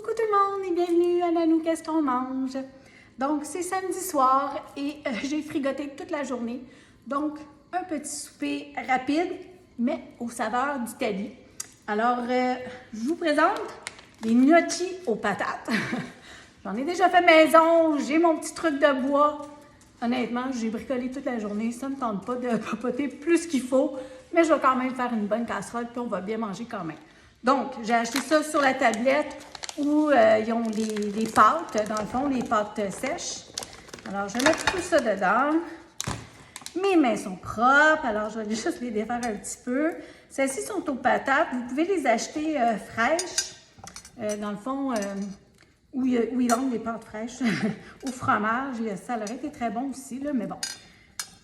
Coucou tout le monde et bienvenue à Nanou Qu'est-ce qu'on mange? Donc, c'est samedi soir et j'ai frigoté toute la journée. Donc, un petit souper rapide, mais aux saveurs d'Italie. Alors, je vous présente des gnocchis aux patates. J'en ai déjà fait maison, j'ai mon petit truc de bois. Honnêtement, j'ai bricolé toute la journée. Ça ne me tente pas de papoter plus qu'il faut, mais je vais quand même faire une bonne casserole puis on va bien manger quand même. Donc, j'ai acheté ça sur la tablette où ils ont les pâtes, dans le fond, les pâtes sèches. Alors, je vais mettre tout ça dedans. Mes mains sont propres, alors je vais juste les défaire un petit peu. Celles-ci sont aux patates. Vous pouvez les acheter fraîches, dans le fond, où ils vendent des pâtes fraîches, au fromage. Ça aurait été très bon aussi, là, mais bon.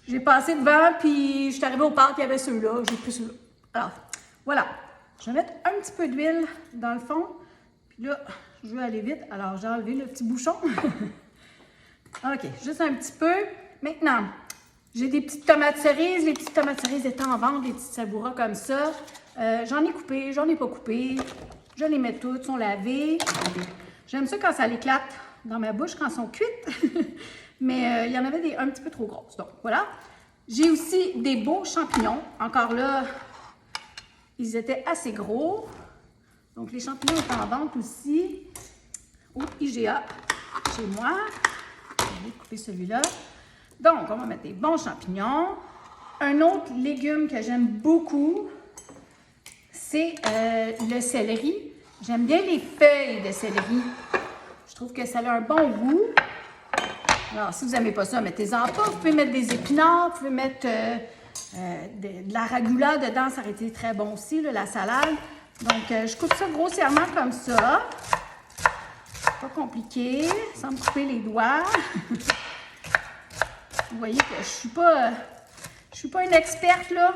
J'ai passé devant, puis je suis arrivée aux pâtes, il y avait ceux-là, j'ai pris ceux-là. Alors, voilà. Je vais mettre un petit peu d'huile dans le fond. Puis là, je veux aller vite, alors j'ai enlevé le petit bouchon. OK, juste un petit peu. Maintenant, j'ai des petites tomates cerises. Les petites tomates cerises étant en vente, des petites savouras comme ça. J'en ai coupé, j'en ai pas coupé. Je les mets toutes, sont lavées. J'aime ça quand ça l'éclate dans ma bouche, quand elles sont cuites. Mais il y en avait un petit peu trop grosses. Donc, voilà. J'ai aussi des beaux champignons. Encore là, ils étaient assez gros. Donc, les champignons sont en vente aussi au IGA chez moi. Je vais couper celui-là. Donc, on va mettre des bons champignons. Un autre légume que j'aime beaucoup, c'est le céleri. J'aime bien les feuilles de céleri. Je trouve que ça a un bon goût. Alors, si vous n'aimez pas ça, mettez-en pas. Vous pouvez mettre des épinards, vous pouvez mettre de la ragoula dedans. Ça aurait été très bon aussi, là, la salade. Donc, je coupe ça grossièrement comme ça. Pas compliqué, sans me couper les doigts. Vous voyez que je suis pas une experte, là.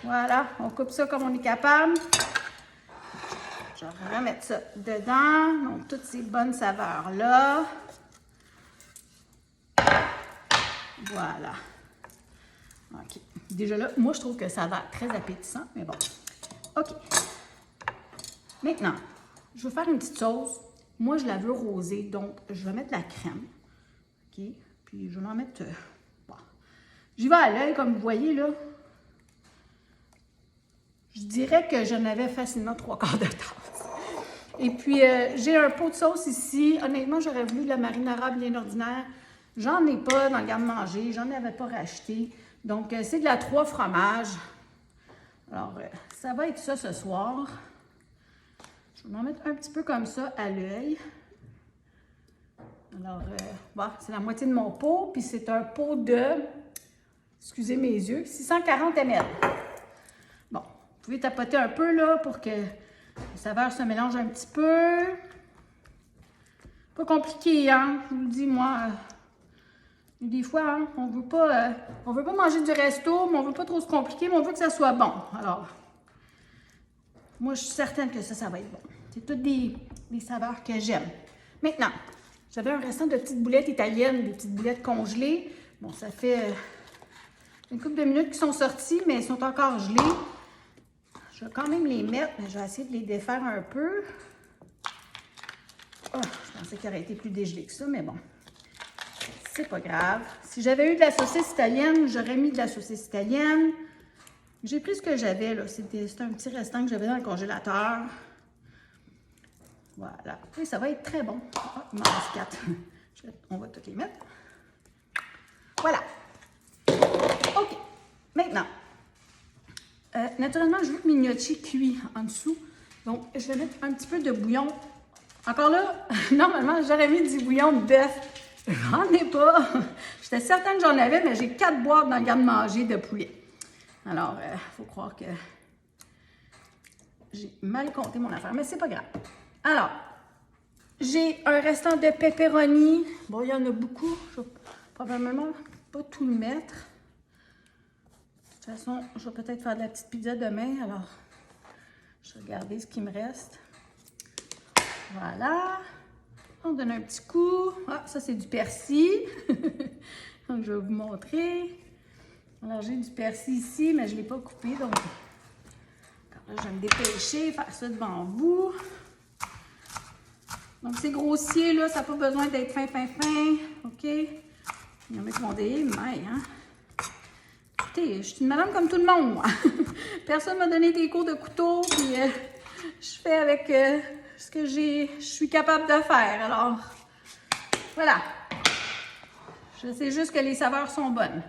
Voilà, on coupe ça comme on est capable. Je vais remettre ça dedans. Donc, toutes ces bonnes saveurs-là. Voilà. OK. Déjà là, moi, je trouve que ça a l'air très appétissant, mais bon. OK. Maintenant, je vais faire une petite sauce. Moi, je la veux rosée, donc je vais mettre la crème. OK. Puis, je vais en mettre... bon. J'y vais à l'œil, comme vous voyez, là. Je dirais que j'en avais facilement 3/4 de tasse. Et puis, j'ai un pot de sauce ici. Honnêtement, j'aurais voulu de la marinara bien ordinaire. J'en ai pas dans le garde-manger. J'en avais pas racheté. Donc, c'est de la 3 fromages. Alors, ça va être ça ce soir. Je vais m'en mettre un petit peu comme ça à l'œil. Alors, bon, c'est la moitié de mon pot. Puis, c'est un pot de, excusez mes yeux, 640 ml. Bon, vous pouvez tapoter un peu là pour que les saveurs se mélangent un petit peu. Pas compliqué, hein? Je vous le dis, moi... des fois, hein, on veut pas manger du resto, mais on veut pas trop se compliquer, mais on veut que ça soit bon. Alors, moi, je suis certaine que ça va être bon. C'est toutes des saveurs que j'aime. Maintenant, j'avais un restant de petites boulettes italiennes, des petites boulettes congelées. Bon, ça fait une couple de minutes qu'ils sont sorties, mais elles sont encore gelées. Je vais quand même les mettre, mais je vais essayer de les défaire un peu. Oh, je pensais qu'il aurait été plus dégelé que ça, mais bon. C'est pas grave. Si j'avais eu de la saucisse italienne, j'aurais mis de la saucisse italienne. J'ai pris ce que j'avais, là. C'était un petit restant que j'avais dans le congélateur. Voilà. Et ça va être très bon. Oh, il m'en reste 4. On va toutes les mettre. Voilà. OK. Maintenant, naturellement, je veux que mes gnocchis cuisent en dessous. Donc, je vais mettre un petit peu de bouillon. Encore là, normalement, j'aurais mis du bouillon de bœuf. J'en ai pas. J'étais certaine que j'en avais, mais j'ai 4 boîtes dans le garde-manger de poulet. Alors, il faut croire que j'ai mal compté mon affaire, mais c'est pas grave. Alors, j'ai un restant de pepperoni. Bon, il y en a beaucoup. Je vais probablement pas tout le mettre. De toute façon, je vais peut-être faire de la petite pizza demain. Alors, je vais regarder ce qui me reste. Voilà. On donne un petit coup. Ah, ça, c'est du persil. Donc, je vais vous montrer. Alors, j'ai du persil ici, mais je ne l'ai pas coupé. Donc, là, je vais me dépêcher, faire ça devant vous. Donc, c'est grossier, là, ça n'a pas besoin d'être fin. OK? Il y en a qui vont dire, mais, hein? Écoutez, je suis une madame comme tout le monde, moi. Personne ne m'a donné des cours de couteau, puis je fais avec ce que je suis capable de faire. Alors, voilà. Je sais juste que les saveurs sont bonnes.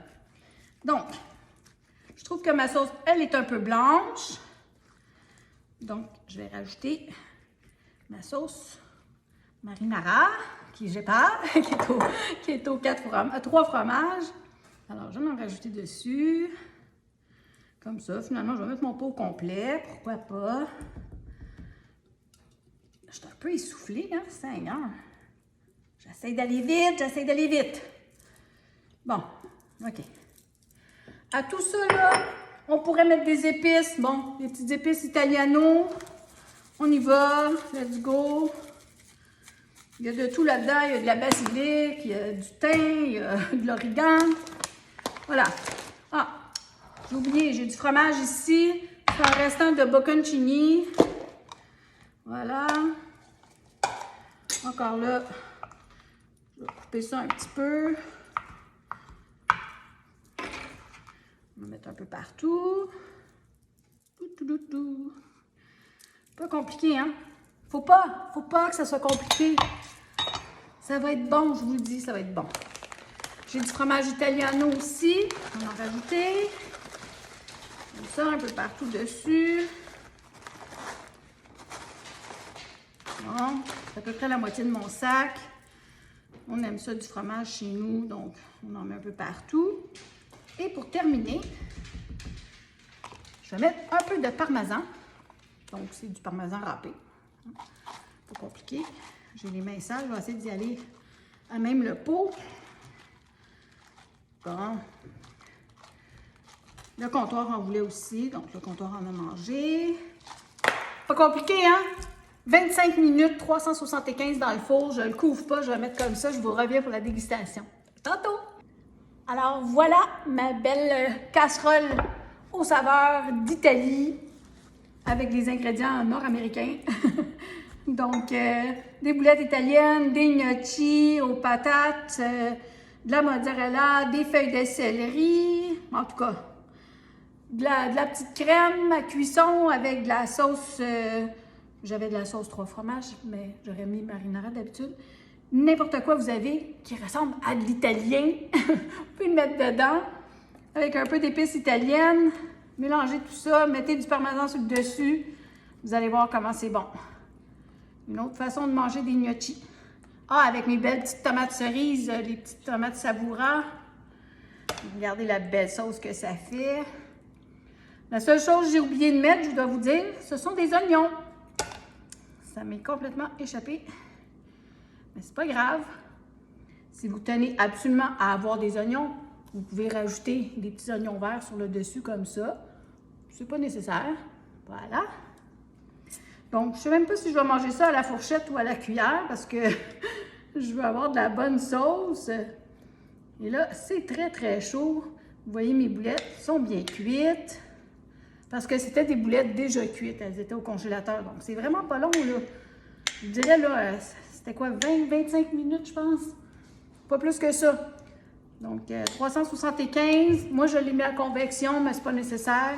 Donc, je trouve que ma sauce, elle est un peu blanche. Donc, je vais rajouter ma sauce marinara, qui j'ai pas, qui est aux 3 fromages. Alors, je vais en rajouter dessus. Comme ça, finalement, je vais mettre mon pot au complet. Pourquoi pas? Je suis un peu essoufflée, hein, Seigneur. J'essaie d'aller vite. Bon, OK. À tout ça, là, on pourrait mettre des épices. Bon, des petites épices italiano. On y va. Let's go. Il y a de tout là-dedans. Il y a de la basilic, il y a du thym, il y a de l'origan. Voilà. Ah, j'ai oublié, j'ai du fromage ici. C'est un restant de bocconcini. Voilà. Encore là, je vais couper ça un petit peu. On va mettre un peu partout. Pas compliqué, hein? Faut pas que ça soit compliqué. Ça va être bon, je vous le dis, ça va être bon. J'ai du fromage italiano aussi. On va en rajouter. Comme ça, un peu partout dessus. Bon, c'est à peu près la moitié de mon sac. On aime ça du fromage chez nous, donc on en met un peu partout. Et pour terminer, je vais mettre un peu de parmesan. Donc, c'est du parmesan râpé. Pas compliqué. J'ai les mains sales, je vais essayer d'y aller à même le pot. Bon. Le comptoir en voulait aussi, donc le comptoir en a mangé. Pas compliqué, hein? 25 minutes, 375 dans le four. Je le couvre pas, je vais mettre comme ça. Je vous reviens pour la dégustation. Tantôt! Alors voilà ma belle casserole aux saveurs d'Italie avec des ingrédients nord-américains. Donc, des boulettes italiennes, des gnocchis aux patates, de la mozzarella, des feuilles de céleri, en tout cas, de la petite crème à cuisson avec de la sauce, j'avais de la sauce 3 fromages, mais j'aurais mis marinara d'habitude. N'importe quoi vous avez qui ressemble à de l'italien, vous pouvez le mettre dedans avec un peu d'épices italiennes, mélangez tout ça, mettez du parmesan sur le dessus, vous allez voir comment c'est bon. Une autre façon de manger des gnocchis. Ah, avec mes belles petites tomates cerises, les petites tomates savoura. Regardez la belle sauce que ça fait. La seule chose que j'ai oublié de mettre, je dois vous dire, ce sont des oignons. Ça m'est complètement échappé. Mais c'est pas grave. Si vous tenez absolument à avoir des oignons, vous pouvez rajouter des petits oignons verts sur le dessus comme ça. C'est pas nécessaire. Voilà. Donc, je ne sais même pas si je vais manger ça à la fourchette ou à la cuillère parce que je veux avoir de la bonne sauce. Et là, c'est très, très chaud. Vous voyez, mes boulettes sont bien cuites parce que c'était des boulettes déjà cuites. Elles étaient au congélateur. Donc, c'est vraiment pas long, là. Je dirais, là, c'était quoi, 20-25 minutes, je pense? Pas plus que ça. Donc, 375. Moi, je l'ai mis à convection, mais c'est pas nécessaire.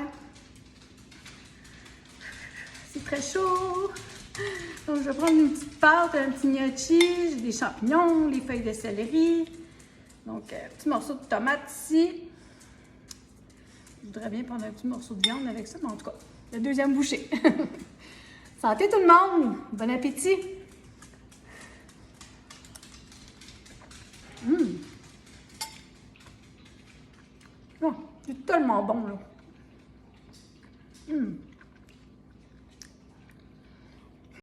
C'est très chaud. Donc, je vais prendre une petite pâte, un petit gnocchi. J'ai des champignons, les feuilles de céleri. Donc, un petit morceau de tomate ici. Je voudrais bien prendre un petit morceau de viande avec ça, mais en tout cas, la deuxième bouchée. Santé tout le monde! Bon appétit! Oh, c'est tellement bon, là.